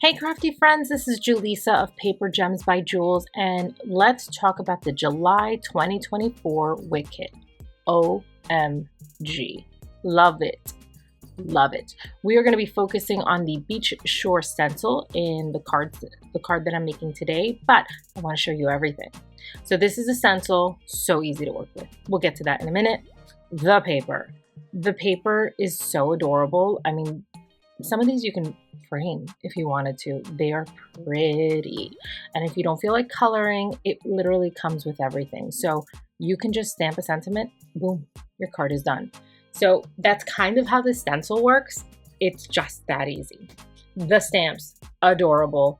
Hey crafty friends, this is Julissa of Paper Gems by Jules, and let's talk about the July 2024 Whit kit. OMG. Love it. Love it. We are going to be focusing on the Beach Shore stencil in the card that I'm making today, but I want to show you everything. So this is a stencil, so easy to work with. We'll get to that in a minute. The paper. The paper is so adorable. I mean, some of these you can frame if you wanted to. They are pretty. And if you don't feel like coloring, it literally comes with everything. So you can just stamp a sentiment, boom, your card is done. So that's kind of how the stencil works. It's just that easy. The stamps, adorable.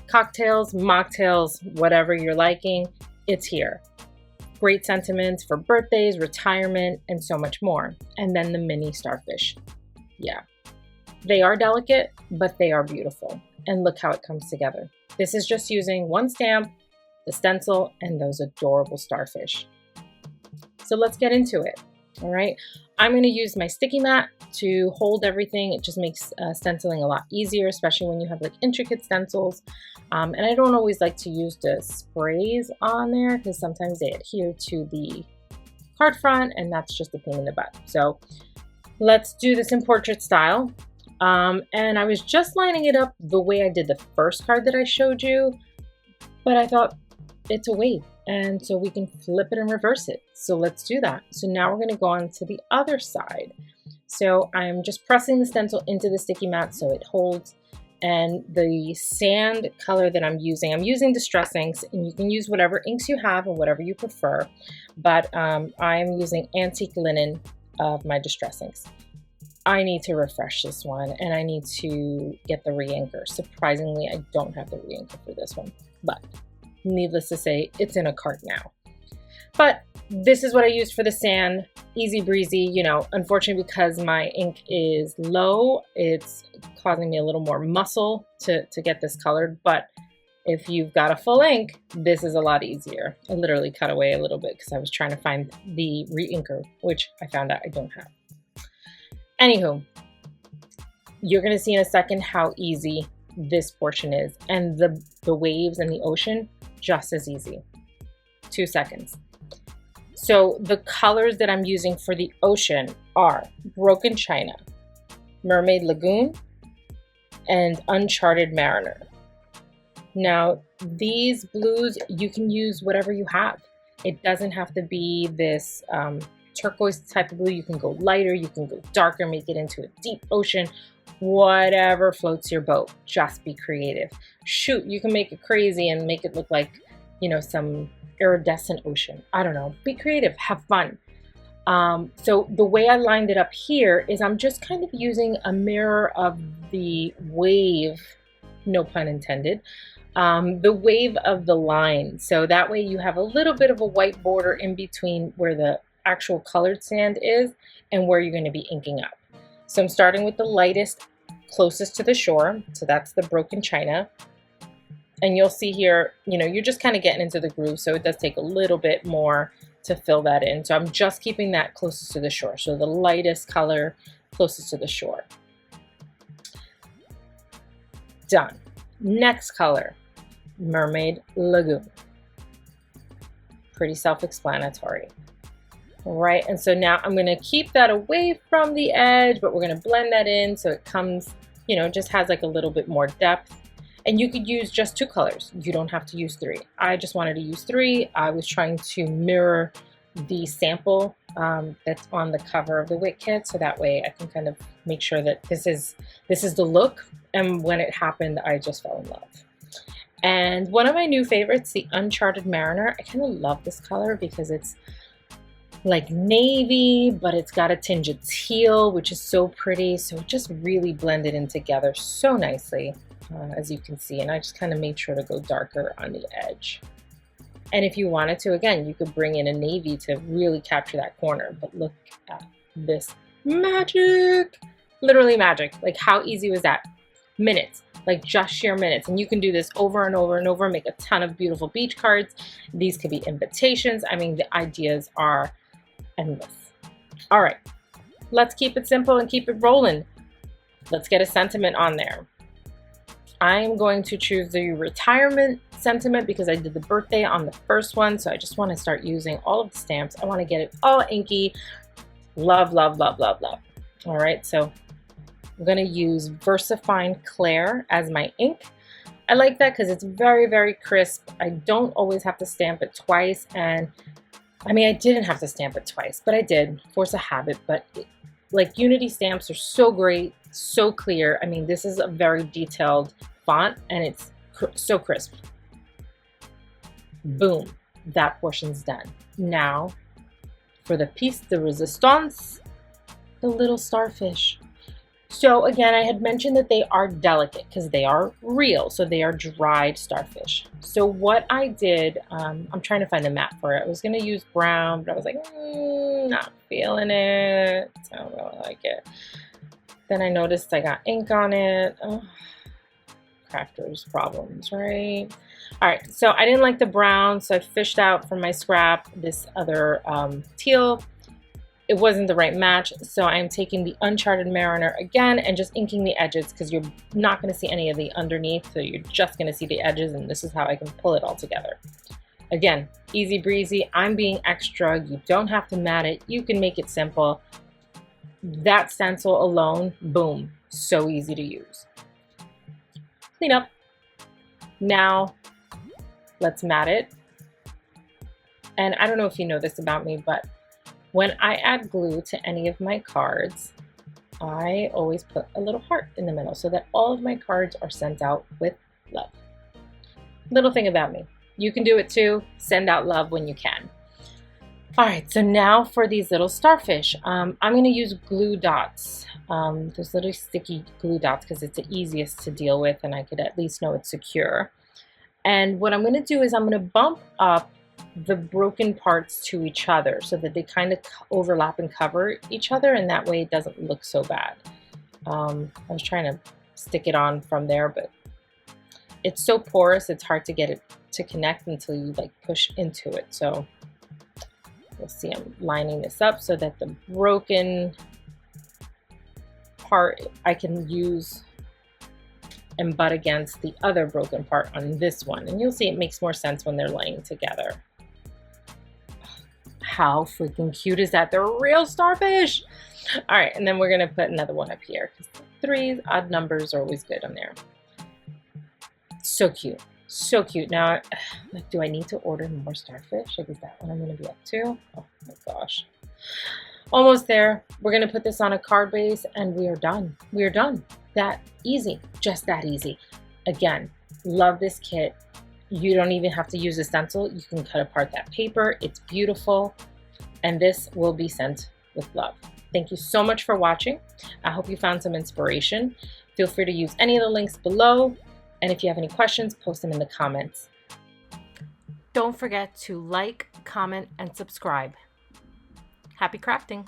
Cocktails, mocktails, whatever you're liking, it's here. Great sentiments for birthdays, retirement, and so much more. And then the mini starfish. Yeah. They are delicate, but they are beautiful. And look how it comes together. This is just using one stamp, the stencil, and those adorable starfish. So let's get into it. All right. I'm going to use my sticky mat to hold everything. It just makes stenciling a lot easier, especially when you have like intricate stencils. And I don't always like to use the sprays on there because sometimes they adhere to the card front, and that's just a pain in the butt. So let's do this in portrait style. And I was just lining it up the way I did the first card that I showed you, but I thought it's a wave, and so we can flip it and reverse it. So let's do that. So now we're going to go on to the other side. So I'm just pressing the stencil into the sticky mat so it holds, and the sand color that I'm using Distress inks, and you can use whatever inks you have and whatever you prefer, but I'm using Antique Linen of my Distress inks. I need to refresh this one, and I need to get the re-inker. Surprisingly, I don't have the re-inker for this one, but needless to say, it's in a cart now. But this is what I used for the sand. Easy breezy, you know. Unfortunately, because my ink is low, it's causing me a little more muscle to get this colored. But if you've got a full ink, this is a lot easier. I literally cut away a little bit because I was trying to find the re-inker, which I found out I don't have. Anywho, you're going to see in a second how easy this portion is, and the waves and the ocean, just as easy. 2 seconds. So the colors that I'm using for the ocean are Broken China, Mermaid Lagoon, and Uncharted Mariner. Now, these blues, you can use whatever you have. It doesn't have to be this turquoise type of blue. You can go lighter, you can go darker, make it into a deep ocean, whatever floats your boat. Just be creative. Shoot, you can make it crazy and make it look like, you know, some iridescent ocean. I don't know. Be creative, have fun. So the way I lined it up here is I'm just kind of using a mirror of the wave, no pun intended, the wave of the line. So that way you have a little bit of a white border in between where the actual colored sand is and where you're going to be inking up. So I'm starting with the lightest, closest to the shore. So that's the Broken China. And you'll see here, you know, you're just kind of getting into the groove. So it does take a little bit more to fill that in. So I'm just keeping that closest to the shore. So the lightest color closest to the shore. Done. Next color, Mermaid Lagoon. Pretty self-explanatory. All right, and so now I'm going to keep that away from the edge, but we're going to blend that in so it comes, you know, just has like a little bit more depth. And you could use just 2 colors. You don't have to use 3. I just wanted to use 3. I was trying to mirror the sample that's on the cover of the Whit kit, so that way I can kind of make sure that this is the look. And when it happened, I just fell in love. And one of my new favorites, the Uncharted Mariner. I kind of love this color because it's like navy, but it's got a tinge of teal, which is so pretty. So it just really blended in together so nicely, as you can see. And I just kind of made sure to go darker on the edge. And if you wanted to, again, you could bring in a navy to really capture that corner. But look at this magic, literally magic. Like how easy was that? Minutes, like just sheer minutes. And you can do this over and over and over, make a ton of beautiful beach cards. These could be invitations. I mean, the ideas are endless. All right, let's keep it simple and keep it rolling. Let's get a sentiment on there. I'm going to choose the retirement sentiment because I did the birthday on the first one. So I just want to start using all of the stamps. I want to get it all inky. Love, love, love, love, love. All right, so I'm going to use VersaFine Clair as my ink. I like that because it's very, very crisp. I don't always have to stamp it twice. And I mean, I didn't have to stamp it twice, but I did, force a habit. But like Unity stamps are so great, so clear. I mean, this is a very detailed font and it's so crisp. Boom, that portion's done. Now for the piece de resistance, the little starfish. So again, I had mentioned that they are delicate because they are real. So they are dried starfish. So what I did, I'm trying to find the mat for it. I was going to use brown, but I was like, not feeling it. I don't really like it. Then I noticed I got ink on it. Oh, crafters problems, right? All right, so I didn't like the brown, so I fished out from my scrap this other teal. It wasn't the right match, so I'm taking the Uncharted Mariner again and just inking the edges because you're not going to see any of the underneath, so you're just going to see the edges, and this is how I can pull it all together. Again, easy breezy. I'm being extra. You don't have to mat it. You can make it simple. That stencil alone, boom, so easy to use. Clean up. Now, let's mat it. And I don't know if you know this about me, but when I add glue to any of my cards, I always put a little heart in the middle so that all of my cards are sent out with love. Little thing about me. You can do it too. Send out love when you can. All right, so now for these little starfish. I'm going to use glue dots. Those little sticky glue dots because it's the easiest to deal with and I could at least know it's secure. And what I'm going to do is I'm going to bump up the broken parts to each other so that they kind of overlap and cover each other, and that way it doesn't look so bad. I was trying to stick it on from there, but it's so porous it's hard to get it to connect until you like push into it. So you'll see I'm lining this up so that the broken part I can use and butt against the other broken part on this one, and you'll see it makes more sense when they're laying together. How freaking cute is that? They're real starfish. All right, and then we're gonna put another one up here because threes, odd numbers are always good on there. So cute, so cute. Now, like, do I need to order more starfish? Like, is that what I'm gonna be up to? Oh my gosh, almost there. We're gonna put this on a card base, and we are done. We are done. That easy, just that easy. Again, love this kit. You don't even have to use a stencil. You can cut apart that paper. It's beautiful. And this will be sent with love. Thank you so much for watching. I hope you found some inspiration. Feel free to use any of the links below. And if you have any questions, post them in the comments. Don't forget to like, comment, and subscribe. Happy crafting.